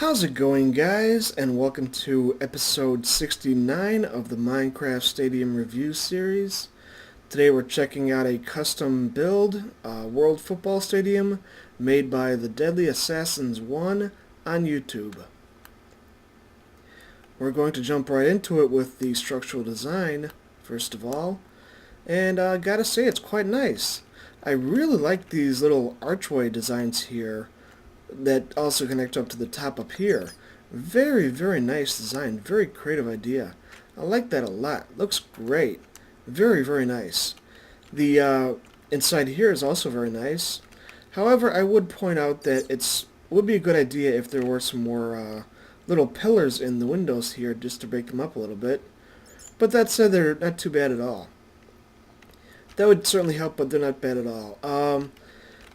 How's it going, guys? And welcome to episode 69 of the Minecraft Stadium Review Series. Today we're checking out a custom build, World Football Stadium, made by the Deadly Assassins 1 on YouTube. We're going to jump right into it with the structural design, first of all. And gotta say, it's quite nice. I really like these little archway designs here that also connect up to the top up here. Very, very nice design. Very creative idea. I like that a lot. Looks great. Very, very nice. The inside here is also very nice. However, I would point out that it would be a good idea if there were some more little pillars in the windows here just to break them up a little bit. But that said, they're not too bad at all. That would certainly help, but they're not bad at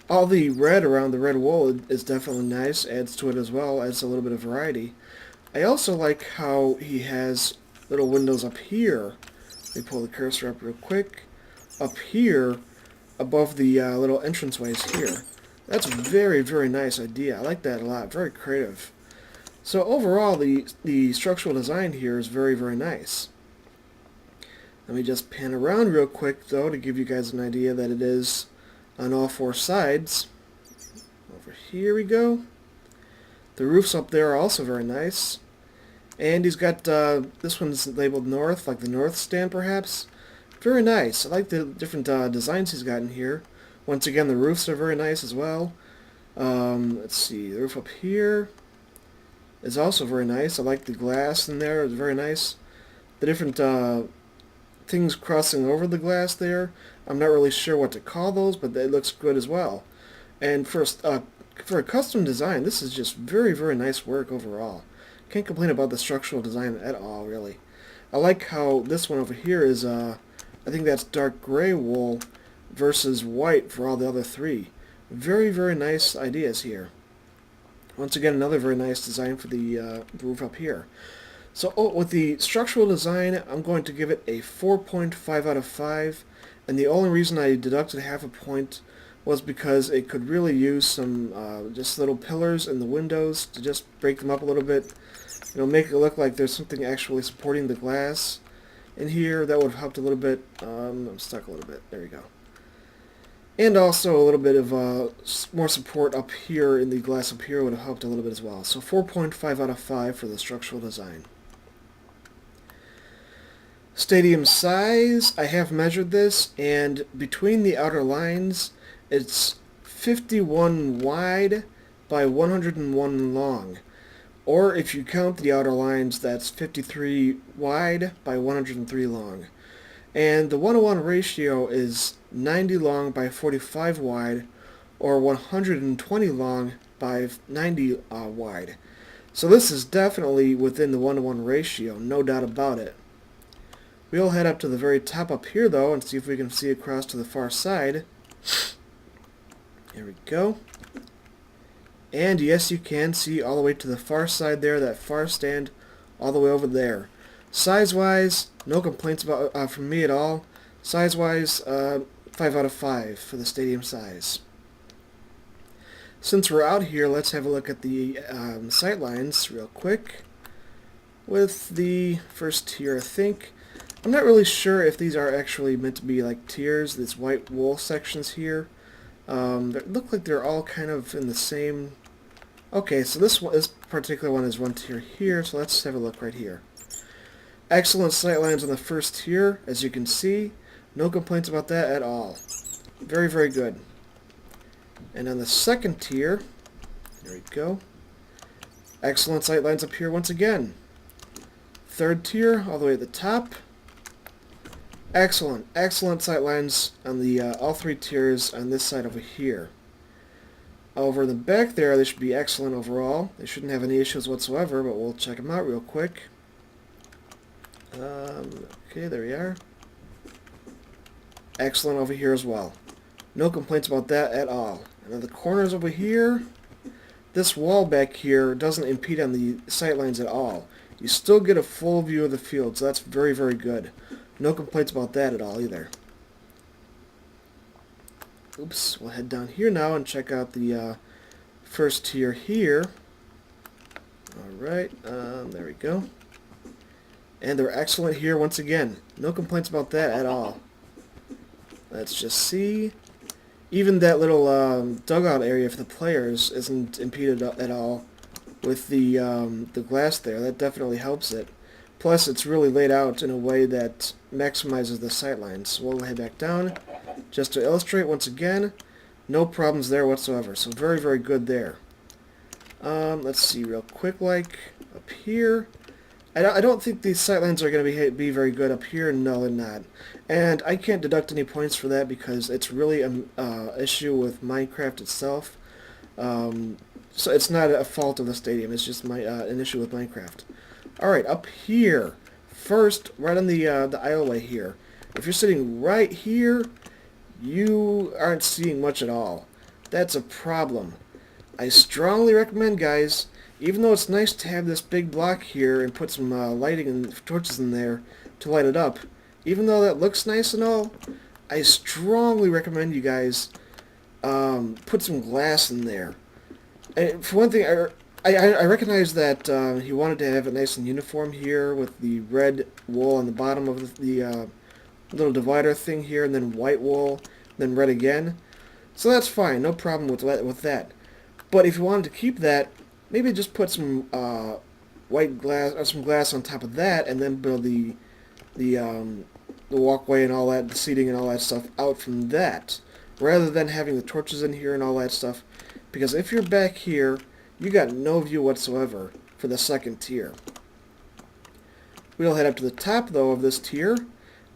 all the red around the red wool is definitely nice, adds to it as well, adds a little bit of variety. I also like how he has little windows up here. Let me pull the cursor up real quick. Up here, above the little entranceways here. That's a very, very nice idea. I like that a lot. Very creative. So overall, the structural design here is very, very nice. Let me just pan around real quick, though, to give you guys an idea that it is on all four sides. Over here we go. The roofs up there are also very nice. And he's got, this one's labeled north, like the north stand perhaps. Very nice. I like the different designs he's got in here. Once again, the roofs are very nice as well. Let's see, the roof up here is also very nice. I like the glass in there, it's very nice. The different things crossing over the glass there, I'm not really sure what to call those, but it looks good as well. And for a custom design, this is just very, very nice work overall. Can't complain about the structural design at all, really. I like how this one over here is, I think that's dark gray wool versus white for all the other three. Very, very nice ideas here. Once again, another very nice design for the roof up here. So with the structural design, I'm going to give it a 4.5 out of 5. And the only reason I deducted half a point was because it could really use some just little pillars in the windows to just break them up a little bit. You know, make it look like there's something actually supporting the glass in here. That would have helped a little bit. I'm stuck a little bit. There we go. And also a little bit of more support up here in the glass up here would have helped a little bit as well. So 4.5 out of 5 for the structural design. Stadium size, I have measured this, and between the outer lines, it's 51 wide by 101 long. Or if you count the outer lines, that's 53 wide by 103 long. And the 1:1 ratio is 90 long by 45 wide, or 120 long by 90 wide. So this is definitely within the 1:1 ratio, no doubt about it. We'll head up to the very top up here, though, and see if we can see across to the far side. Here we go. And yes, you can see all the way to the far side there, that far stand, all the way over there. Size-wise, no complaints about from me at all. Size-wise, 5 out of 5 for the stadium size. Since we're out here, let's have a look at the sight lines real quick. With the first tier, I think. I'm not really sure if these are actually meant to be like tiers, these white wool sections here. They look like they're all kind of in the same... Okay, so this particular one is one tier here, so let's have a look right here. Excellent sight lines on the first tier, as you can see. No complaints about that at all. Very, very good. And on the second tier, there we go. Excellent sight lines up here once again. Third tier, all the way at the top. Excellent, excellent sight lines on the all three tiers on this side over here. Over in the back there, they should be excellent overall. They shouldn't have any issues whatsoever, but we'll check them out real quick. Okay, there we are. Excellent over here as well. No complaints about that at all. And then the corners over here, this wall back here doesn't impede on the sight lines at all. You still get a full view of the field, so that's very, very good. No complaints about that at all either. Oops, we'll head down here now and check out the first tier here. Alright, there we go. And they're excellent here once again. No complaints about that at all. Let's just see. Even that little dugout area for the players isn't impeded at all with the glass there. That definitely helps it. Plus, it's really laid out in a way that maximizes the sightlines. So we'll head back down. Just to illustrate, once again, no problems there whatsoever. So very, very good there. Let's see real quick, like, up here. I don't think these sightlines are going to be very good up here. No, they're not. And I can't deduct any points for that because it's really an issue with Minecraft itself. So it's not a fault of the stadium. It's just an issue with Minecraft. Alright, up here. First, right on the aisleway here. If you're sitting right here, you aren't seeing much at all. That's a problem. I strongly recommend, guys, even though it's nice to have this big block here and put some lighting and torches in there to light it up, even though that looks nice and all, I strongly recommend you guys put some glass in there. And for one thing, I recognize that he wanted to have it nice and uniform here with the red wool on the bottom of the little divider thing here, and then white wool, then red again. So that's fine, no problem with that. But if you wanted to keep that, maybe just put some white glass or some glass on top of that, and then build the walkway and all that, the seating and all that stuff out from that, rather than having the torches in here and all that stuff. Because if you're back here, you got no view whatsoever for the second tier. We'll head up to the top though of this tier,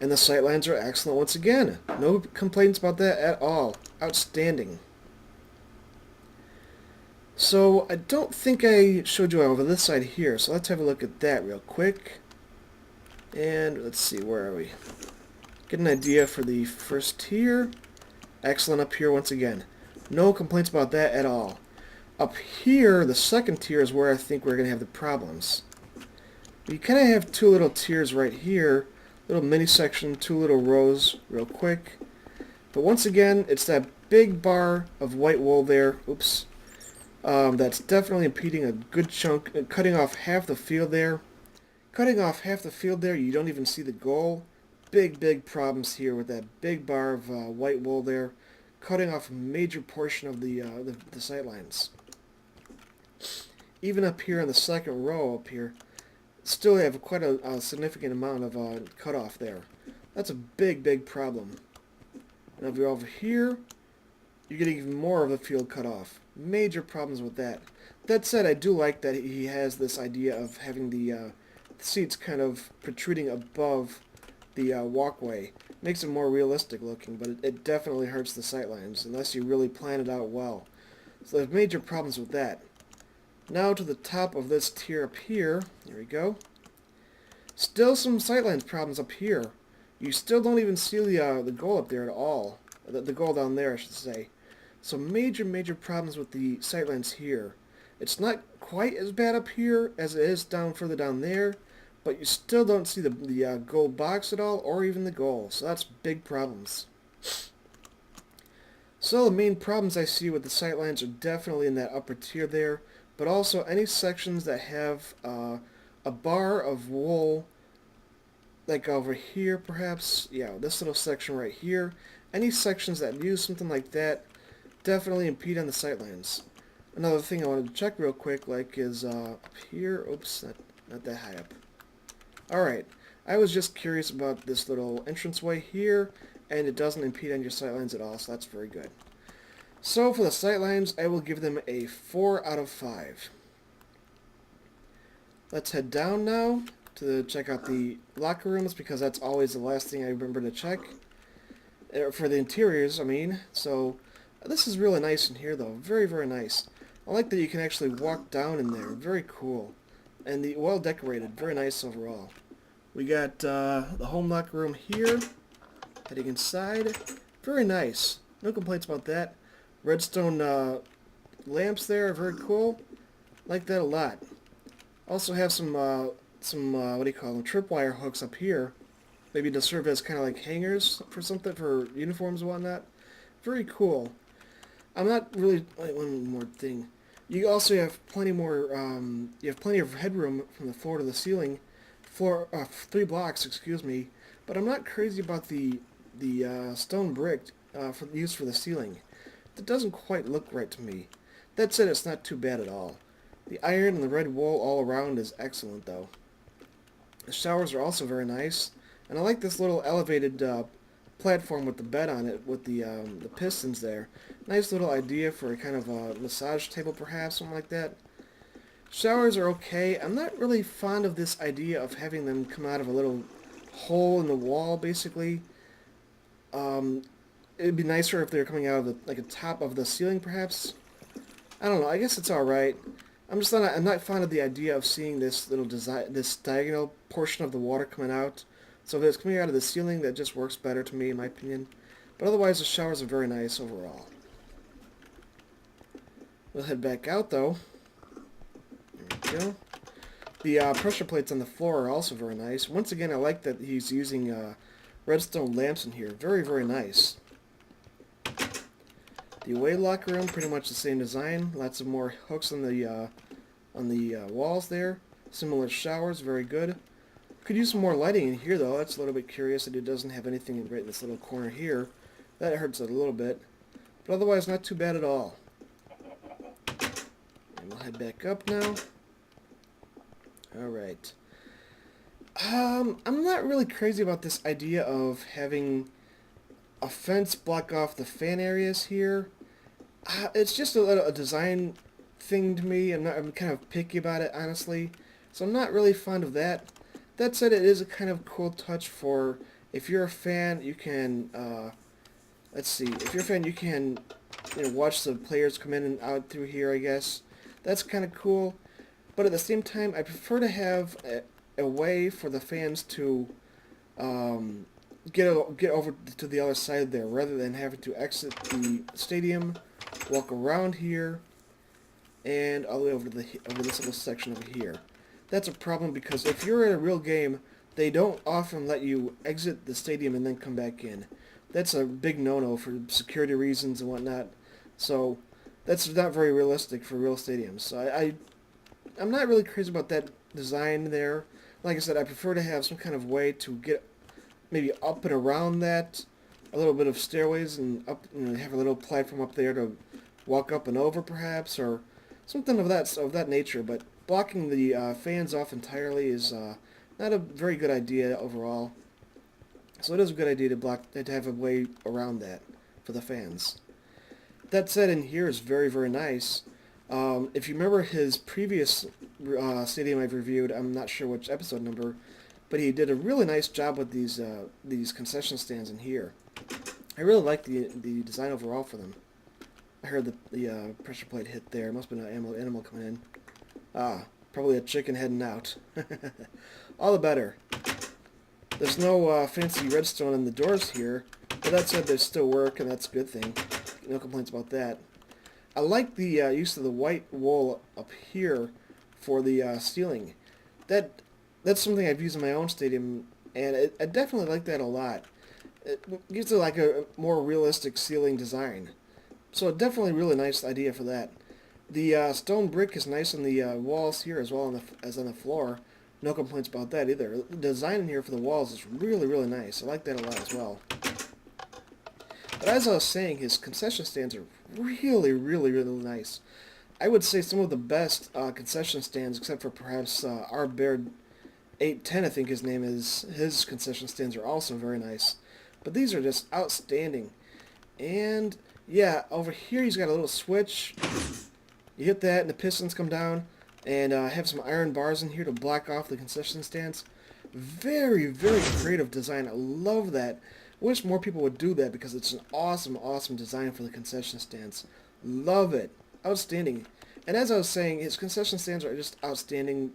and the sightlines are excellent once again. No complaints about that at all. Outstanding. So, I don't think I showed you over this side here, so let's have a look at that real quick. And let's see, where are we? Get an idea for the first tier. Excellent up here once again. No complaints about that at all. Up here, the second tier is where I think we're going to have the problems. You kind of have two little tiers right here. Little mini section, two little rows real quick. But once again, it's that big bar of white wool there. Oops. That's definitely impeding a good chunk, cutting off half the field there. Cutting off half the field there, you don't even see the goal. Big problems here with that big bar of white wool there, cutting off a major portion of the sightlines. Even up here in the second row up here, still have quite a significant amount of cutoff there. That's a big problem. Now if you're over here, you're getting even more of the field cut off. Major problems with that. That said, I do like that he has this idea of having the seats kind of protruding above the walkway. Makes it more realistic looking, but it definitely hurts the sightlines unless you really plan it out well. So there's major problems with that. Now to the top of this tier up here. Here we go. Still some sightlines problems up here. You still don't even see the goal up there at all. The goal down there, I should say. So major problems with the sightlines here. It's not quite as bad up here as it is further down there, but you still don't see the goal box at all, or even the goal. So that's big problems. So the main problems I see with the sightlines are definitely in that upper tier there, but also any sections that have a bar of wool, like over here perhaps, yeah, this little section right here. Any sections that use something like that definitely impede on the sightlines. Another thing I wanted to check real quick, like, is up here. Oops, not that high up. Alright, I was just curious about this little entranceway here, and it doesn't impede on your sightlines at all, so that's very good. So for the sightlines, I will give them a 4 out of 5. Let's head down now to check out the locker rooms, because that's always the last thing I remember to check. For the interiors, I mean. So this is really nice in here, though. Very nice. I like that you can actually walk down in there. Very cool. And the well decorated. Very nice overall. We got the home locker room here. Heading inside. Very nice. No complaints about that. Redstone lamps there. Very cool. Like that a lot. Also have some what do you call them? Tripwire hooks up here. Maybe to serve as kind of like hangers for something, for uniforms and whatnot. Very cool. I'm not really... Wait, one more thing. You also have plenty more. You have plenty of headroom from the floor to the ceiling, 3 blocks, excuse me. But I'm not crazy about the stone brick for used for the ceiling. That doesn't quite look right to me. That said, it's not too bad at all. The iron and the red wool all around is excellent, though. The showers are also very nice, and I like this little elevated platform with the bed on it with the pistons there. Nice little idea for a kind of a massage table, perhaps, something like that. Showers are okay. I'm not really fond of this idea of having them come out of a little hole in the wall, basically. Um, it'd be nicer if they were coming out of the top of the ceiling, perhaps. I don't know. I guess it's all right. I'm not fond of the idea of seeing this little design, this diagonal portion of the water coming out. So if it's coming out of the ceiling, that just works better to me, in my opinion. But otherwise, the showers are very nice overall. We'll head back out, though. There we go. The pressure plates on the floor are also very nice. Once again, I like that he's using redstone lamps in here. Very, very nice. The away locker room, pretty much the same design. Lots of more hooks on the walls there. Similar showers, very good. Could use some more lighting in here, though. That's a little bit curious that it doesn't have anything right in this little corner here. That hurts it a little bit. But otherwise, not too bad at all. And we'll head back up now. Alright. I'm not really crazy about this idea of having a fence block off the fan areas here. It's just a design thing to me. I'm kind of picky about it, honestly. So I'm not really fond of that. That said, it is a kind of cool touch for, if you're a fan, you can, let's see, if you're a fan, you can, watch the players come in and out through here, I guess. That's kind of cool. But at the same time, I prefer to have a way for the fans to get over to the other side there, rather than having to exit the stadium, walk around here, and all the way over this little section over here. That's a problem because if you're in a real game, they don't often let you exit the stadium and then come back in. That's a big no-no for security reasons and whatnot. So that's not very realistic for real stadiums. So I'm not really crazy about that design there. Like I said, I prefer to have some kind of way to get maybe up and around that, a little bit of stairways and up, have a little platform up there to walk up and over, perhaps, or something of that nature. But blocking the fans off entirely is not a very good idea overall. So it is a good idea to have a way around that for the fans. That said, in here is very, very nice. If you remember his previous stadium I've reviewed, I'm not sure which episode number, but he did a really nice job with these concession stands in here. I really like the design overall for them. I heard the pressure plate hit there. Must have been an animal coming in. Probably a chicken heading out. All the better. There's no fancy redstone in the doors here, but that said, they still work, and that's a good thing. No complaints about that. I like the use of the white wool up here for the ceiling. That's something I've used in my own stadium, and I definitely like that a lot. It gives it like a more realistic ceiling design. So definitely a really nice idea for that. The stone brick is nice on the walls here as well as on the floor. No complaints about that either. The design in here for the walls is really, really nice. I like that a lot as well. But as I was saying, his concession stands are really, really, really nice. I would say some of the best concession stands, except for perhaps our Bear 810, I think his name is. His concession stands are also very nice. But these are just outstanding. And yeah, over here he's got a little switch. You hit that and the pistons come down, and have some iron bars in here to block off the concession stands. Very, very creative design. I love that. Wish more people would do that because it's an awesome, awesome design for the concession stands. Love it. Outstanding. And as I was saying, his concession stands are just outstanding.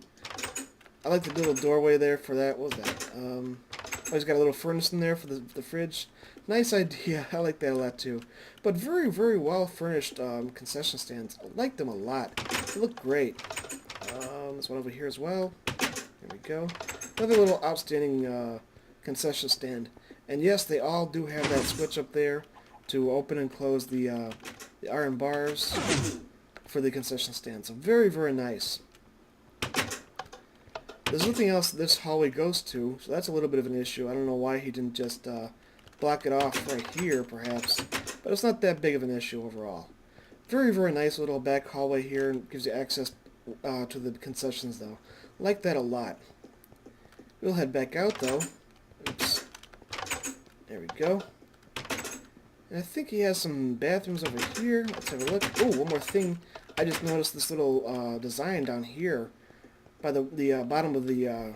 I like the little doorway there for that. What was that? Oh, he's got a little furnace in there for the fridge. Nice idea. I like that a lot too. But very, very well furnished concession stands. I like them a lot. They look great. There's one over here as well. There we go. Another little outstanding concession stand. And yes, they all do have that switch up there to open and close the iron bars for the concession stand. So very, very nice. There's nothing else this hallway goes to, so that's a little bit of an issue. I don't know why he didn't just block it off right here, perhaps. But it's not that big of an issue overall. Very, very nice little back hallway here, and gives you access to the concessions, though. Like that a lot. We'll head back out, though. Oops. There we go. And I think he has some bathrooms over here. Let's have a look. Oh, one more thing. I just noticed this little design down here by the bottom of the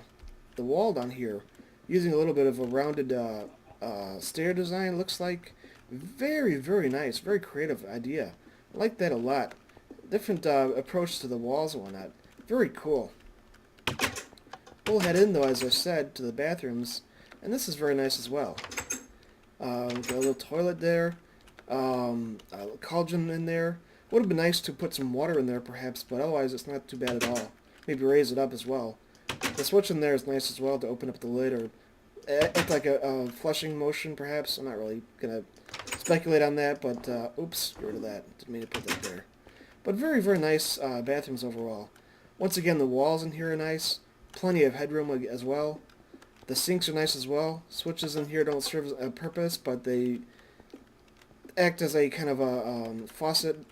wall down here, using a little bit of a rounded stair design. Looks like very, very nice, very creative idea. I like that a lot. Different approach to the walls and whatnot. Very cool. We'll head in, though, as I said, to the bathrooms, and this is very nice as well. Got a little toilet there, a cauldron in there. Would have been nice to put some water in there, perhaps, but otherwise it's not too bad at all. Maybe raise it up as well. The switch in there is nice as well to open up the lid, or act like a flushing motion, perhaps. I'm not really going to speculate on that, but oops, get rid of that. Didn't mean to put that there. But very, very nice bathrooms overall. Once again, the walls in here are nice. Plenty of headroom as well. The sinks are nice as well. Switches in here don't serve a purpose, but they act as a kind of a faucet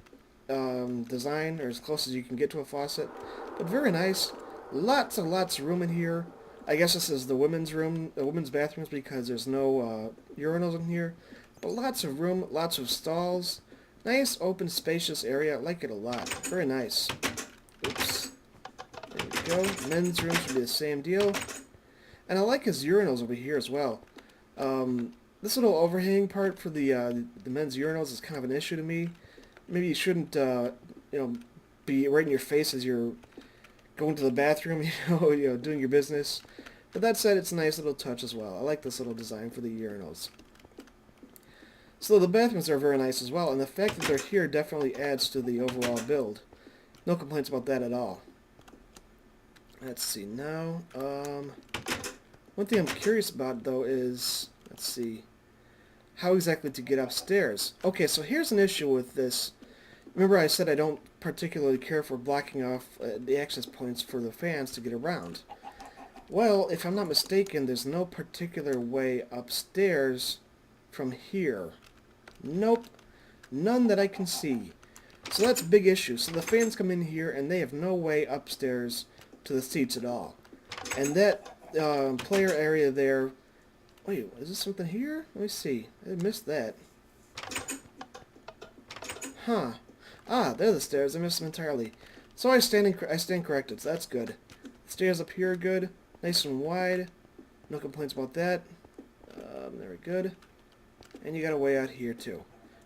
design, or as close as you can get to a faucet. But very nice. Lots and lots of room in here. I guess this is the women's room, the women's bathrooms, because there's no urinals in here. But lots of room, lots of stalls. Nice, open, spacious area. I like it a lot. Very nice. Oops. There we go. Men's room should be the same deal. And I like his urinals over here as well. This little overhanging part for the men's urinals is kind of an issue to me. Maybe you shouldn't, be right in your face as you're going to the bathroom, doing your business. But that said, it's a nice little touch as well. I like this little design for the urinals. So the bathrooms are very nice as well, and the fact that they're here definitely adds to the overall build. No complaints about that at all. Let's see now. One thing I'm curious about, though, is, let's see, how exactly to get upstairs. Okay, so here's an issue with this. Remember I said I don't particularly care for blocking off the access points for the fans to get around. Well, if I'm not mistaken, there's no particular way upstairs from here. Nope. None that I can see. So that's a big issue. So the fans come in here, and they have no way upstairs to the seats at all. And that player area there... Wait, is this something here? Let me see. I missed that. Huh. Ah, there are the stairs. I missed them entirely. So I stand corrected, so that's good. The stairs up here are good. Nice and wide. No complaints about that. Very good. And you got a way out here, too.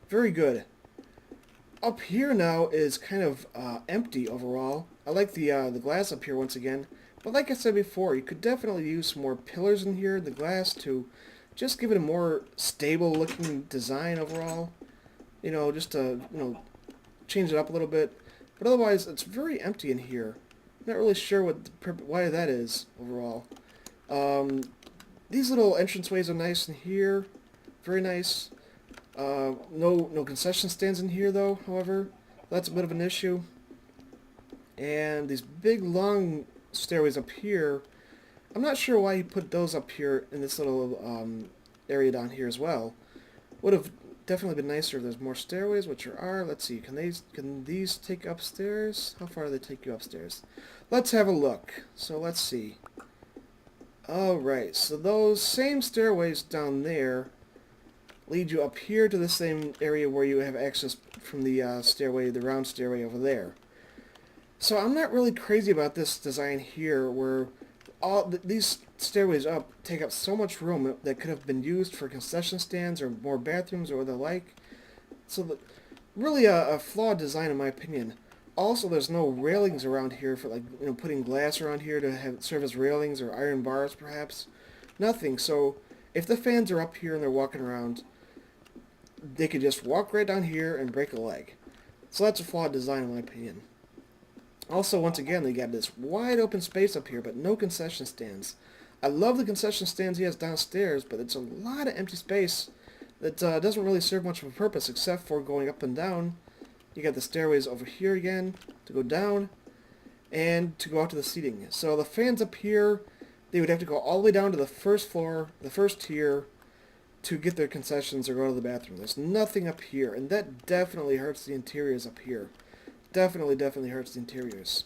Very good. Up here now is kind of empty overall. I like the glass up here once again. But like I said before, you could definitely use some more pillars in here, the glass, to just give it a more stable looking design overall. Just to, change it up a little bit. But otherwise, it's very empty in here. Not really sure why that is overall. These little entranceways are nice in here. Very nice. No concession stands in here, though, however. That's a bit of an issue. And these big, long stairways up here, I'm not sure why you put those up here in this little area down here as well. Would have definitely been nicer if there's more stairways, which there are. Let's see, can these take upstairs? How far do they take you upstairs? Let's have a look. So let's see. Alright, so those same stairways down there lead you up here to the same area where you have access from the stairway, the round stairway over there. So I'm not really crazy about this design here, where these stairways up take up so much room that could have been used for concession stands or more bathrooms or the like. So really a flawed design in my opinion. Also, there's no railings around here for putting glass around here to serve as railings or iron bars perhaps. Nothing. So if the fans are up here and they're walking around, they could just walk right down here and break a leg. So that's a flawed design in my opinion. Also, once again, they got this wide open space up here, but no concession stands. I love the concession stands he has downstairs, but it's a lot of empty space that doesn't really serve much of a purpose except for going up and down, You got the stairways over here again to go down and to go out to the seating. So the fans up here, they would have to go all the way down to the first floor, the first tier, to get their concessions or go to the bathroom. There's nothing up here, and that definitely hurts the interiors up here. Definitely hurts the interiors.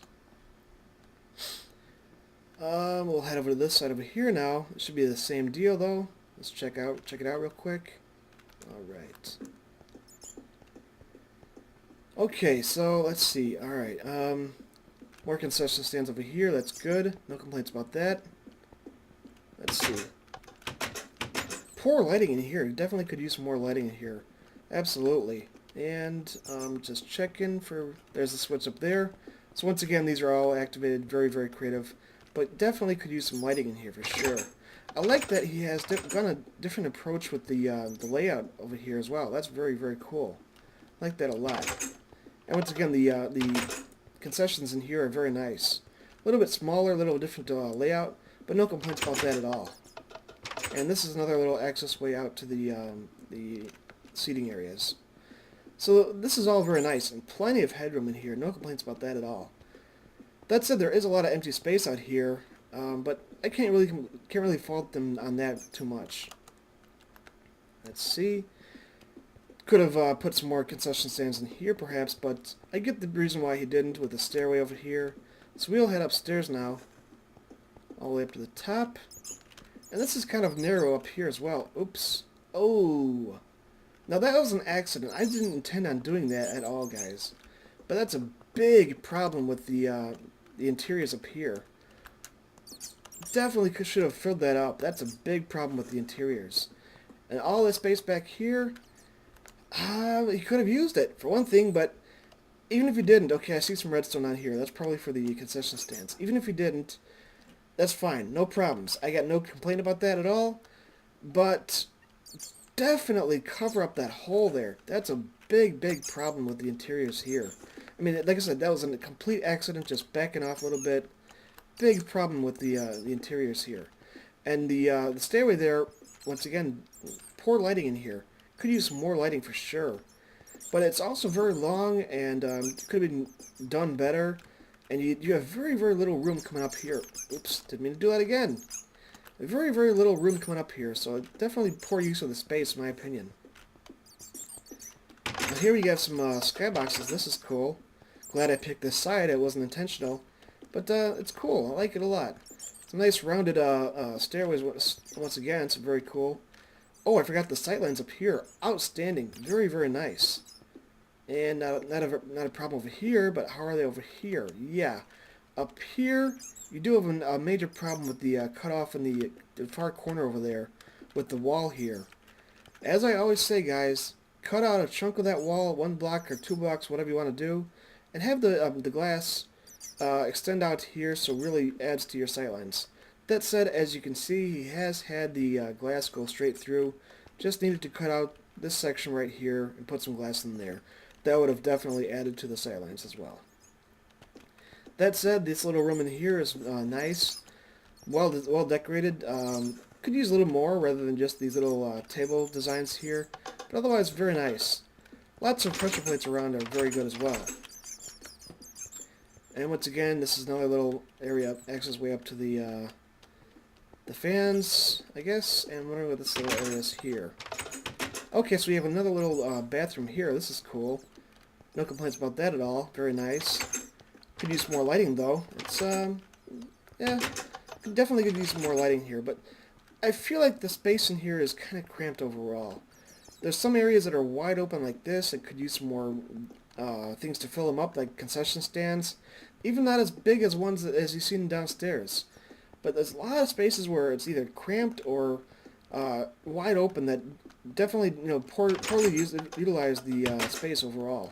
We'll head over to this side over here now. It should be the same deal though. Let's check it out real quick. Alright. Okay, so let's see. Alright, more concession stands over here. That's good. No complaints about that. Let's see. Poor lighting in here. Definitely could use some more lighting in here. Absolutely. And just checking for... There's the switch up there. So once again, these are all activated. Very creative. But definitely could use some lighting in here for sure. I like that he has gone a different approach with the layout over here as well. That's very cool. I like that a lot. And once again, the concessions in here are very nice. A little bit smaller, a little different layout, but no complaints about that at all. And this is another little access way out to the seating areas. So this is all very nice, and plenty of headroom in here. No complaints about that at all. That said, there is a lot of empty space out here, but I can't really fault them on that too much. Let's see. Could have put some more concession stands in here, perhaps, but I get the reason why he didn't with the stairway over here. So we'll head upstairs now, all the way up to the top. And this is kind of narrow up here as well. Oops. Oh. Now that was an accident. I didn't intend on doing that at all, guys. But that's a big problem with the interiors up here. Definitely should have filled that up. That's a big problem with the interiors. And all this space back here, he could have used it, for one thing, but even if he didn't, okay, I see some redstone on here. That's probably for the concession stands. Even if he didn't, that's fine. No problems. I got no complaint about that at all. But definitely cover up that hole there. That's a big problem with the interiors here. I mean, like I said, that was a complete accident, just backing off a little bit. Big problem with the interiors here. And the stairway there, once again, poor lighting in here. Could use some more lighting for sure. But it's also very long and could have been done better. And you have very little room coming up here. Oops, didn't mean to do that again. Very little room coming up here, so definitely poor use of the space, in my opinion. But here we have some skyboxes. This is cool. Glad I picked this side. It wasn't intentional. But it's cool. I like it a lot. Some nice rounded stairways once again. It's very cool. Oh, I forgot the sightlines up here. Outstanding. Very nice. And not a problem over here, but how are they over here? Yeah. Up here, you do have a major problem with the cutoff in the far corner over there with the wall here. As I always say, guys, cut out a chunk of that wall, 1 block or 2 blocks, whatever you want to do, and have the glass extend out here so it really adds to your sightlines. That said, as you can see, he has had the glass go straight through. Just needed to cut out this section right here and put some glass in there. That would have definitely added to the sightlines as well. That said, this little room in here is nice, well decorated. Could use a little more rather than just these little table designs here, but otherwise very nice. Lots of pressure plates around are very good as well. And once again, this is another little area access way up to the fans, I guess. And I'm wondering what this little area is here. Okay, so we have another little bathroom here. This is cool. No complaints about that at all. Very nice. Could use more lighting though. It's yeah, definitely could use some more lighting here. But I feel like the space in here is kind of cramped overall. There's some areas that are wide open like this that could use some more things to fill them up, like concession stands. Even not as big as ones as you've seen downstairs. But there's a lot of spaces where it's either cramped or wide open that definitely, poorly utilize the space overall.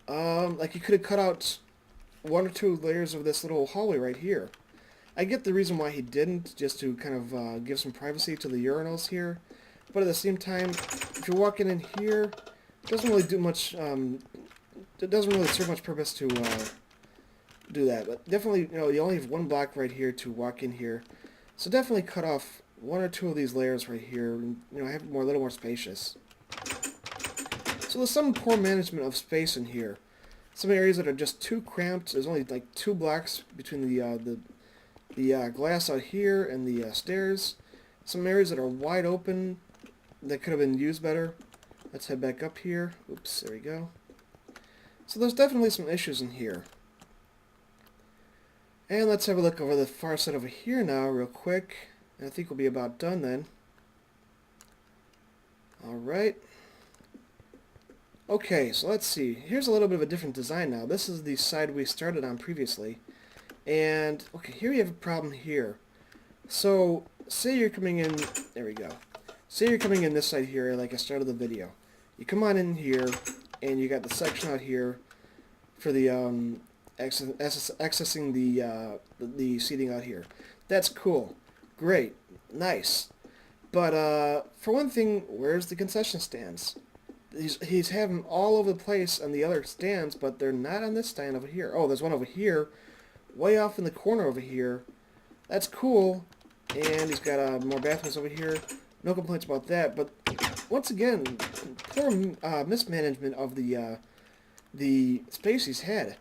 Like you could have cut out 1 or 2 layers of this little hallway right here. I get the reason why he didn't, just to kind of give some privacy to the urinals here. But at the same time, if you're walking in here, it doesn't really do much. It doesn't really serve much purpose to do that. But definitely, you only have 1 block right here to walk in here, so definitely cut off 1 or 2 of these layers right here. And, have it a little more spacious. So there's some poor management of space in here. Some areas that are just too cramped. There's only like 2 blocks between the glass out here and the stairs. Some areas that are wide open that could have been used better. Let's head back up here. Oops, there we go. So there's definitely some issues in here. And let's have a look over the far side over here now real quick. And I think we'll be about done then. Alright. Okay, so let's see. Here's a little bit of a different design now. This is the side we started on previously. And, okay, here we have a problem here. So, say you're coming in... There we go. Say you're coming in this side here, like I started the video. You come on in here, and you got the section out here for the accessing the seating out here. That's cool. Great. Nice. But for one thing, where's the concession stands? He's having all over the place on the other stands, but they're not on this stand over here. Oh, there's one over here, way off in the corner over here. That's cool. And he's got more bathrooms over here. No complaints about that. But once again, poor mismanagement of the space he's had.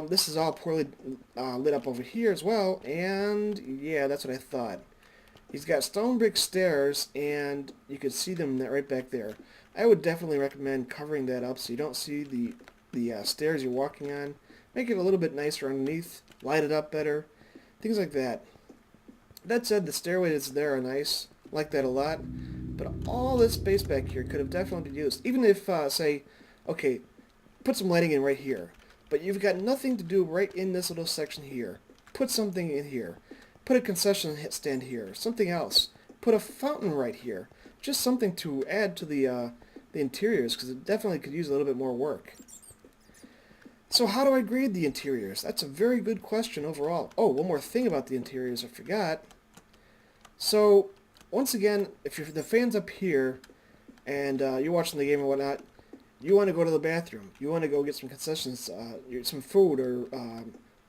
This is all poorly lit up over here as well. And yeah, that's what I thought. He's got stone brick stairs, and you can see them right back there. I would definitely recommend covering that up so you don't see the stairs you're walking on. Make it a little bit nicer underneath, light it up better, things like that. That said, the stairways there are nice, like that a lot, but all this space back here could have definitely been used. Even if, say, okay, put some lighting in right here, but you've got nothing to do right in this little section here. Put something in here. Put a concession stand here, something else. Put a fountain right here. Just something to add to the interiors, because it definitely could use a little bit more work. So how do I grade the interiors? That's a very good question overall. Oh, one more thing about the interiors I forgot. So, once again, if you're the fans up here, and you're watching the game or whatnot, you want to go to the bathroom. You want to go get some concessions, some food or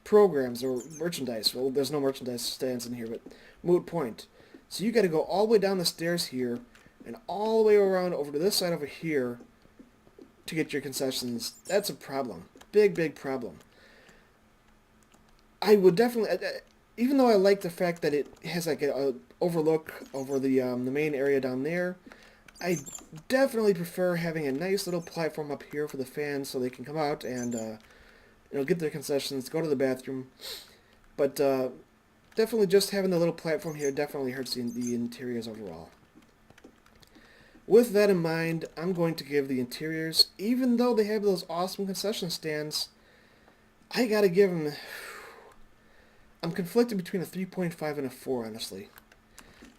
programs or merchandise. Well, there's no merchandise stands in here, but moot point. So you got to go all the way down the stairs here and all the way around over to this side over here to get your concessions. That's a problem. Big, big problem. I would definitely, even though I like the fact that it has like a overlook over the main area down there, I definitely prefer having a nice little platform up here for the fans so they can come out and get their concessions, go to the bathroom. But definitely just having the little platform here definitely hurts the interiors overall. With that in mind, I'm going to give the interiors, even though they have those awesome concession stands, I gotta give them... I'm conflicted between a 3.5 and a 4, honestly.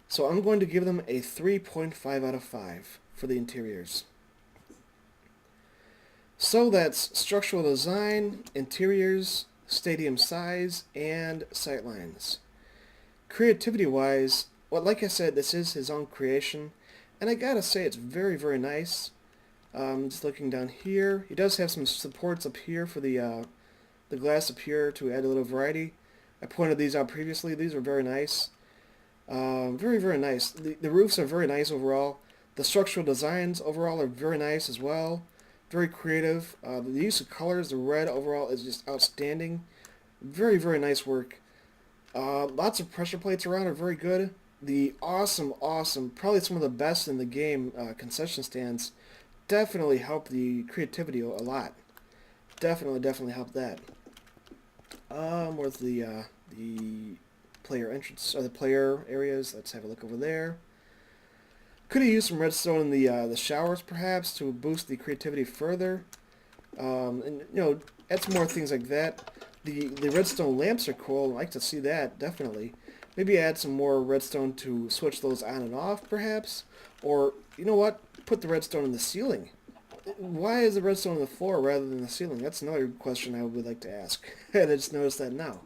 So I'm going to give them a 3.5 out of 5 for the interiors. So that's structural design, interiors, stadium size, and sightlines. Creativity-wise, well, like I said, this is his own creation, and I gotta say it's very, very nice. Just looking down here, he does have some supports up here for the glass up here to add a little variety. I pointed these out previously. These are very nice. Very, very nice. The roofs are very nice overall. The structural designs overall are very nice as well. Very creative. The use of colors, the red overall is just outstanding. Very, very nice work. Lots of pressure plates around are very good. The awesome, probably some of the best in the game concession stands definitely help the creativity a lot. Definitely help that. Where's the player entrance, or the player areas? Let's have a look over there. Could have used some redstone in the showers, perhaps, to boost the creativity further. And add some more things like that. The redstone lamps are cool. I like to see that, definitely. Maybe add some more redstone to switch those on and off, perhaps. Or, you know what? Put the redstone in the ceiling. Why is the redstone on the floor rather than the ceiling? That's another question I would like to ask. I just noticed that now.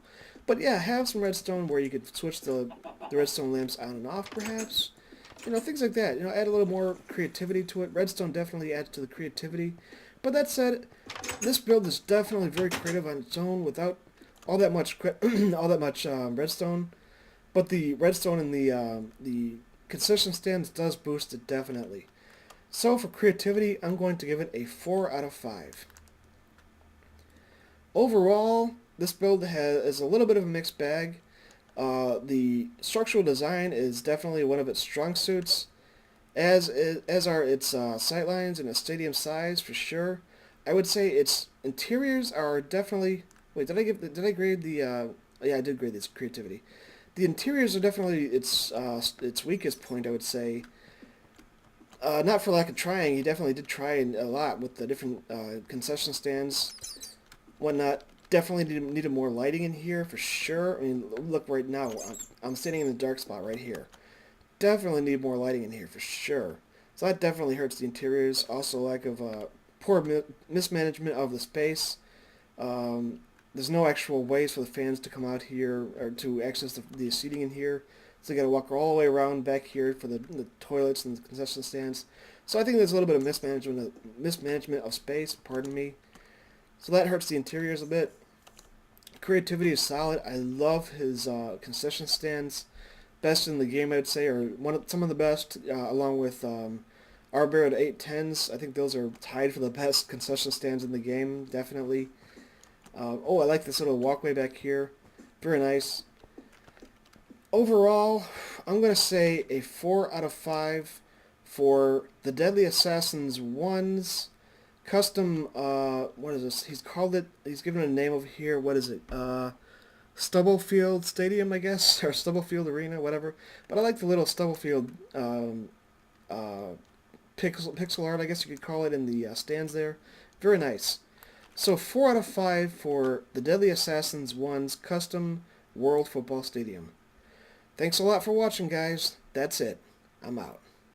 But yeah, have some redstone where you could switch the redstone lamps on and off, perhaps. Things like that. Add a little more creativity to it. Redstone definitely adds to the creativity. But that said, this build is definitely very creative on its own without all that much redstone. But the redstone in the concession stands does boost it definitely. So for creativity, I'm going to give it a 4 out of 5. Overall, this build is a little bit of a mixed bag. The structural design is definitely one of its strong suits, as are its sightlines and its stadium size for sure. I would say its interiors are definitely. Wait, did I grade the? Yeah, I did grade this creativity. The interiors are definitely its weakest point, I would say. Not for lack of trying. He definitely did try a lot with the different concession stands, whatnot. Definitely needed more lighting in here for sure. I mean, look right now. I'm standing in the dark spot right here. Definitely need more lighting in here for sure. So that definitely hurts the interiors. Also, lack of poor mismanagement of the space. There's no actual ways for the fans to come out here or to access the seating in here. So you got to walk all the way around back here for the toilets and the concession stands. So I think there's a little bit of mismanagement of space. Pardon me. So that hurts the interiors a bit. Creativity is solid. I love his concession stands. Best in the game, I'd say, or some of the best, along with Arbor at 810s. I think those are tied for the best concession stands in the game, definitely. Oh, I like this little walkway back here. Very nice. Overall, I'm going to say a 4 out of 5 for the Deadly Assassins 1's custom, what is this? He's given a name over here. What is it? Stubblefield Stadium, I guess, or Stubblefield Arena, whatever. But I like the little Stubblefield uh, pixel art, I guess you could call it, in the stands there. Very nice. So 4 out of 5 for the Deadly Assassins 1's custom World Football Stadium. Thanks a lot for watching, guys. That's it. I'm out.